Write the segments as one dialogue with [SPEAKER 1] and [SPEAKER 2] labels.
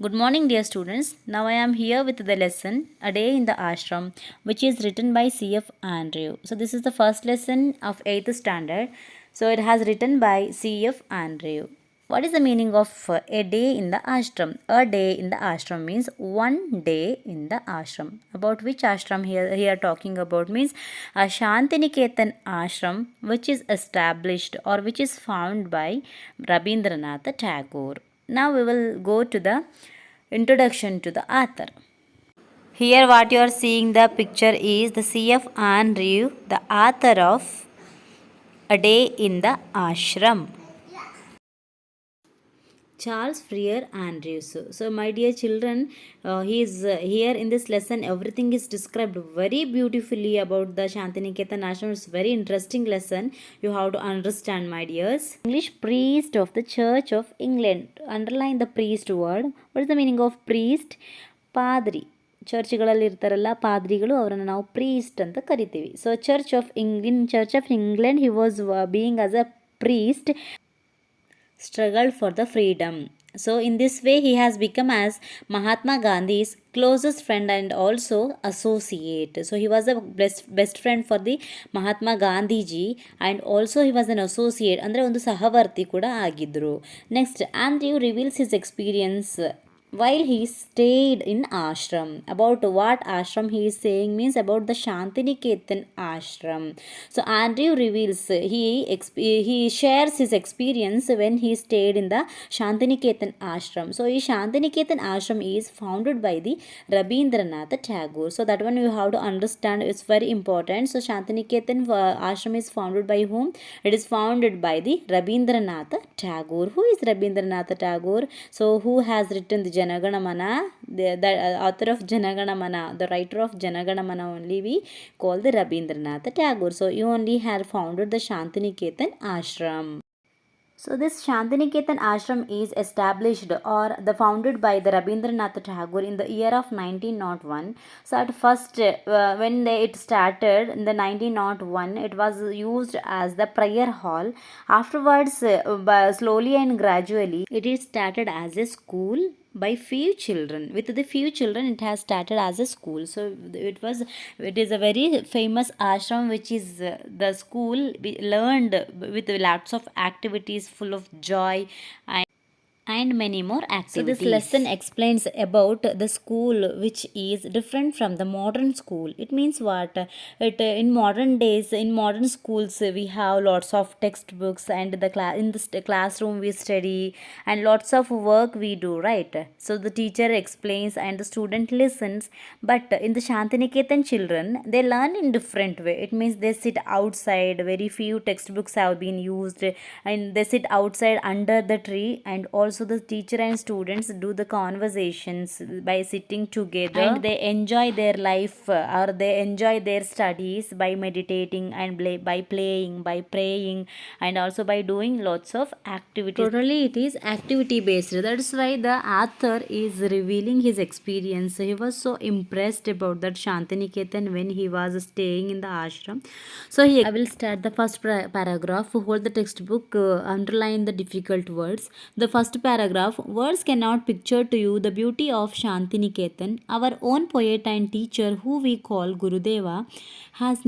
[SPEAKER 1] Good morning, dear students. Now I am here with the lesson A Day in the Ashram, which is written by C.F. Andrew. So, this is the first lesson of 8th standard. So, it has written by C.F. Andrew. What is the meaning of a day in the ashram? A day in the ashram means one day in the ashram. About which ashram here talking about means a Shantiniketan ashram, which is established or which is found by Rabindranath Tagore. Now we will go to the introduction to the author. Here what you are seeing the picture is the C.F. Andrew, the author of A Day in the Ashram. Charles Freer Andrews. So, my dear children, he is here in this lesson. Everything is described very beautifully about the Shantiniketan Ashram. It's a very interesting lesson. You have to understand, my dears. English priest of the Church of England. Underline the priest word. What is the meaning of priest? Padri. ಚರ್ಚ್ಗಳಲ್ಲಿ ಇರ್ತಾರಲ್ಲ ಪಾದ್ರಿಗಳು ಅವರನ್ನು ನಾವು priest ಅಂತ ಕರಿತೀವಿ. So church of England he was being as a priest, struggled for the freedom. So in this way he has become as Mahatma Gandhi's closest friend and also associate. So he was a best friend for the Mahatma Gandhi ji and also he was an associate ಅಂದರೆ ಒಂದು ಸಹವರ್ತಿ ಕೂಡ ಆಗಿದ್ದರು. Next, Andrew reveals his experience while he stayed in ashram. About what ashram he is saying means about the Shantiniketan ashram. So Andrew reveals, he shares his experience when he stayed in the Shantiniketan ashram. So this Shantiniketan ashram is founded by the Rabindranath Tagore. So that one you have to understand, it's very important. So Shantiniketan ashram is founded by whom? It is founded by the Rabindranath Tagore. Who is Rabindranath Tagore? So who has written the Janaganamana, the author of Janaganamana, the writer of Janaganamana only we call the Rabindranath Tagore. So you only have founded the Shantiniketan ashram. So this Shantiniketan ashram is established or the founded by the Rabindranath Tagore in the year of 1901. So at first when it started in the 1901, it was used as the prayer hall. Afterwards slowly and gradually it is started as a school by few children. With the few children it has started as a school. So it is a very famous ashram which is the school learned with lots of activities full of joy and many more activities. So this lesson explains about the school which is different from the modern school. It means what? In modern days, in modern schools, we have lots of textbooks and in the classroom we study and lots of work we do, right? So the teacher explains and the student listens. But in the Shantiniketan children, they learn in different way. It means they sit outside. Very few textbooks have been used, and they sit outside under the tree, and also the teacher and students do the conversations by sitting together, and they enjoy their life or they enjoy their studies by meditating and by playing, by praying, and also by doing lots of activities. Totally it is activity based. That's why the author is revealing his experience. He was so impressed about that Shantiniketan when he was staying in the ashram. So I will start the first paragraph. Hold the textbook, underline the difficult words. The first paragraph: words cannot picture to you the beauty of Shantiniketan. Our own poet and teacher, who we call Gurudeva, has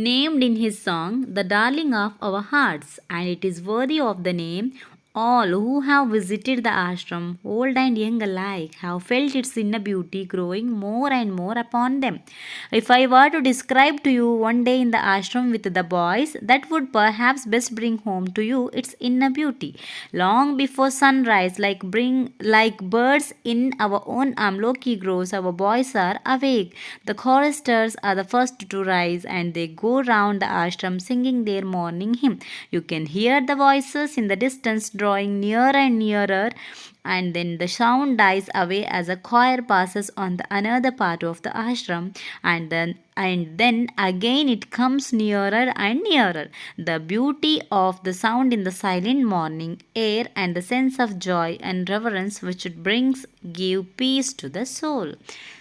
[SPEAKER 1] named in his song the darling of our hearts, and it is worthy of the name. All who have visited the ashram, old and young alike, have felt its inner beauty growing more and more upon them. If I were to describe to you one day in the ashram with the boys, that would perhaps best bring home to you its inner beauty. Long before sunrise, like birds in our own Amloki groves, our boys are awake. The choristers are the first to rise, and they go round the ashram singing their morning hymn. You can hear the voices in the distance drawing nearer and nearer, and then the sound dies away as a choir passes on the another part of the ashram, and then again it comes nearer and nearer. The beauty of the sound in the silent morning air and the sense of joy and reverence which it brings give peace to the soul.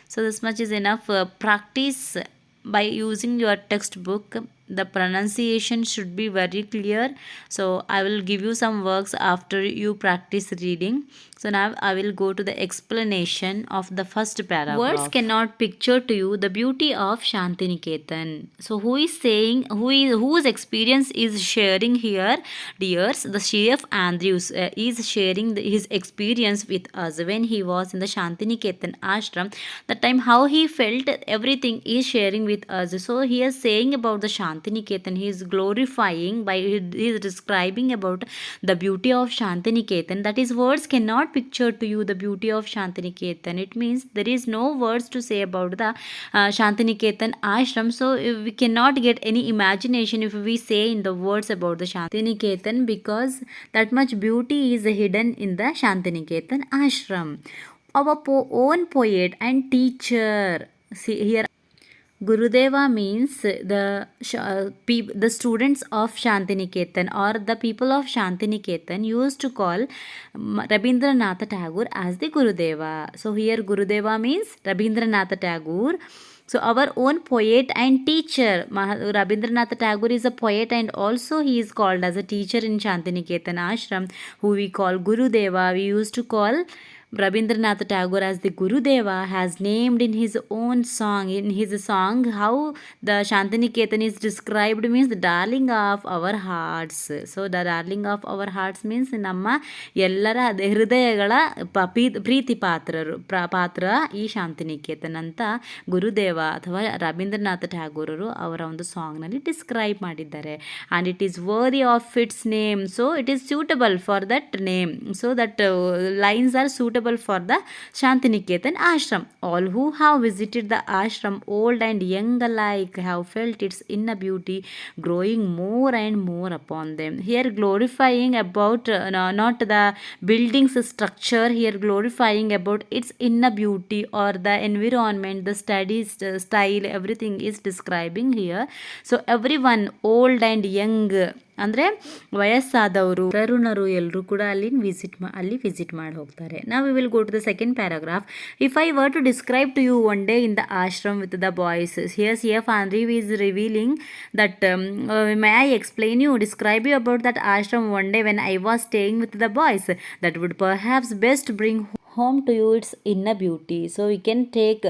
[SPEAKER 1] So this much is enough. Practice by using your textbook the pronunciation should be very clear. So I will give you some works after you practice reading. So now I will go to the explanation of the first paragraph. Words cannot picture to you the beauty of Shantiniketan. So who is saying, whose experience is sharing here, dears? The chef Andrews is sharing his experience with us when he was in the Shantiniketan ashram. The time how he felt, everything is sharing with us. So he is saying about the Shantiniketan. He is glorifying by, he is describing about the beauty of Shantiniketan. That is, words cannot picture to you the beauty of Shantiniketan. It means there is no words to say about the Shantiniketan ashram. So we cannot get any imagination if we say in the words about the Shantiniketan, because that much beauty is hidden in the Shantiniketan ashram. Our own poet and teacher. See here, Gurudeva means the students of Shantiniketan, or the people of Shantiniketan used to call Rabindranath Tagore as the Gurudeva. So here Gurudeva means Rabindranath Tagore. So our own poet and teacher, Rabindranath Tagore is a poet, and also he is called as a teacher in Shantiniketan ashram, who we call Gurudeva. We used to call Rabindranath Tagore as the Gurudeva, has named in his own song. In his song, how the Shantiniketan is described means the darling of our hearts. So the darling of our hearts means ನಮ್ಮ ಎಲ್ಲರ ಹೃದಯಗಳ ಪ್ರೀತಿ ಪಾತ್ರ ಈ ಶಾಂತಿನಿಕೇತನ್ ಅಂತ ಗುರುದೇವ ಅಥವಾ ರವೀಂದ್ರನಾಥ ಟ್ಯಾಗೋರರು ಅವರ ಒಂದು ಸಾಂಗ್ನಲ್ಲಿ describe ಮಾಡಿದ್ದಾರೆ. And it is worthy of it's name. So it is suitable for that name. So that lines are suitable for the Shantiniketan ashram. All who have visited the ashram, old and young alike, have felt its inner beauty growing more and more upon them. Here glorifying about not the building's structure, here glorifying about its inner beauty or the environment, the study style, everything is describing here. So everyone, old and young, ಅಂದರೆ ವಯಸ್ಸಾದವರು, ತರುಣರು ಎಲ್ಲರೂ ಕೂಡ ಅಲ್ಲಿ visit ಮಾಡಿ ಹೋಗ್ತಾರೆ. ನಾವು we will go to the second paragraph. If I were to describe to you one day in the ashram with the boys, here CF Andrew is revealing that may I explain you, describe you about that ashram one day when I was staying with the boys, that would perhaps best bring home to you its inner beauty. So we can take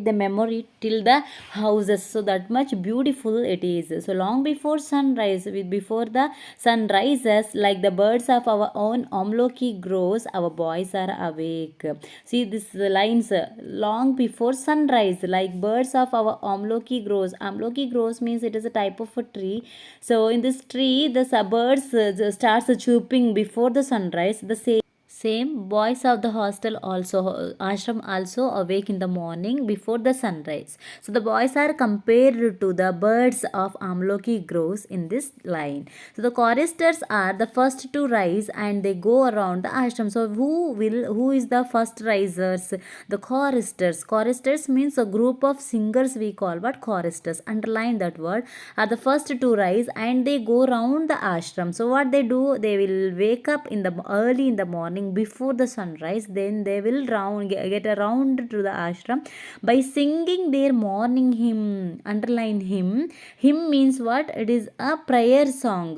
[SPEAKER 1] the memory till the houses. So that much beautiful it is. So long before sunrise, before the sun rises, like the birds of our own Amloki grows, our boys are awake. See this lines, long before sunrise, like birds of our Amloki grows. Amloki grows means it is a type of a tree. So in this tree, the birds starts chirping before the sunrise. The same boys of the ashram also awake in the morning before the sunrise. So the boys are compared to the birds of Amloki groves in this line. So the choristers are the first to rise and they go around the ashram. So who is the first risers? The choristers. Choristers means a group of singers we call, but choristers, underline that word, are the first to rise and they go round the ashram. So what they do, they will wake up early in the morning before the sunrise. Then they will get around to the ashram by singing their morning hymn. Underline hymn. Hymn means what? It is a prayer song,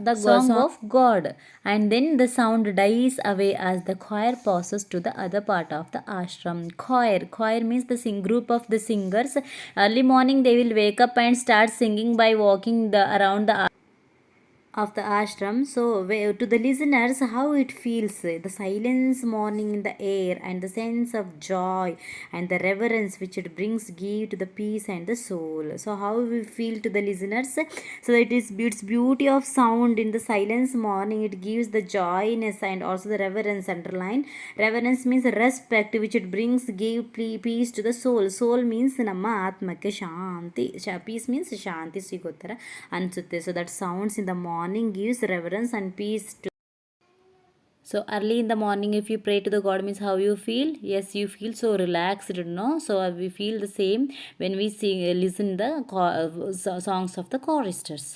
[SPEAKER 1] the song of God. And then the sound dies away as the choir passes to the other part of the ashram. Choir means the group of the singers. Early morning they will wake up and start singing by walking around the of the ashram. So to the listeners, how it feels, the silence morning in the air and the sense of joy and the reverence which it brings give to the peace and the soul. So how we feel to the listeners? So it is its beauty of sound in the silence morning, it gives the joyness and also the reverence. Underline reverence means respect which it brings give peace to the soul means ನಮ್ಮ ಆತ್ಮಕ್ಕೆ ಶಾಂತಿ. Peace means ಶಾಂತಿ ಸಿಗೋ ಥರ ಅನಿಸುತ್ತೆ. So that sounds in the morning gives reverence and peace to. So early in the morning if you pray to the God means how you feel? Yes, you feel so relaxed, no? So we feel the same when we listen the songs of the choristers.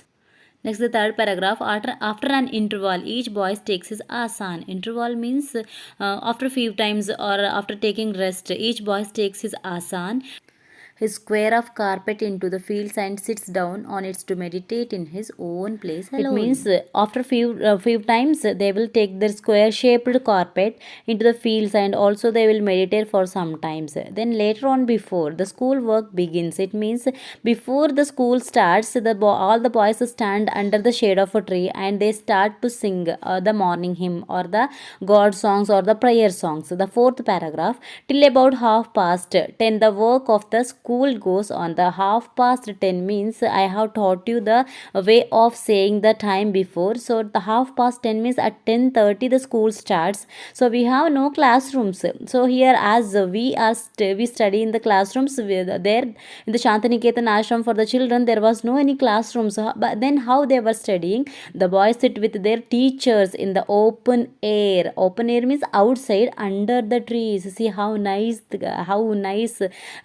[SPEAKER 1] Next, the third paragraph. After an interval, each boy takes his asan. Interval means after few times or after taking rest, each boy takes his asan. his square of carpet into the fields and sits down on it to meditate in his own place alone. It means after few times they will take their square shaped carpet into the fields and also they will meditate for some times. Then later on, before the school work begins, it means before the school starts, all the boys stand under the shade of a tree and they start to sing the morning hymn or the God songs or the prayer songs. The fourth paragraph, till about 10:30 the work of the school goes on. The 10:30 means I have taught you the way of saying the time before. So the 10:30 means at 10:30 the school starts. So we have no classrooms. So here as we study in the classrooms, there in the Shantiniketan ashram for the children there was no any classrooms. But then how they were studying? The boys sit with their teachers in the open air. Open air means outside under the trees. See how nice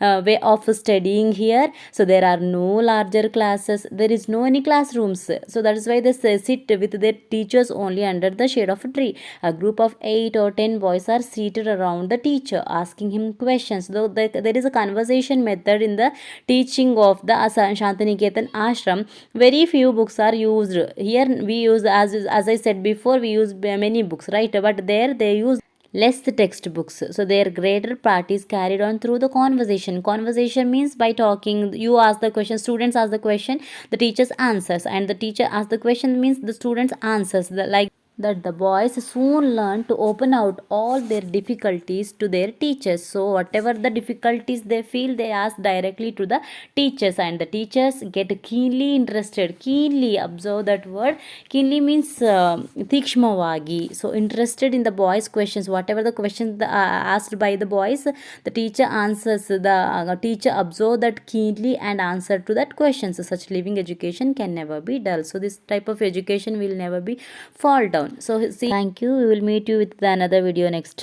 [SPEAKER 1] way of studying here. So there are no larger classes, there is no any classrooms, so that is why they sit with their teachers only under the shade of a tree. A group of 8 or 10 boys are seated around the teacher asking him questions. Though there is a conversation method in the teaching of the Shantiniketan ashram, very few books are used. Here we use, as I said before, we use many books, right? But there they use less textbooks. So their greater part is carried on through the conversation. Conversation means by talking, you ask the question, students ask the question, the teachers answers, and the teacher asks the question means the students answers. Like that the boys soon learn to open out all their difficulties to their teachers. So whatever the difficulties they feel, they ask directly to the teachers, and the teachers get keenly interested. Keenly, observe that word. Keenly means tikshmavagi. So interested in the boys questions, whatever the questions asked by the boys, the teacher answers. The teacher observe that keenly and answer to that question. So such living education can never be dull. So this type of education will never be fall down. So see, thank you. We will meet you with another video next.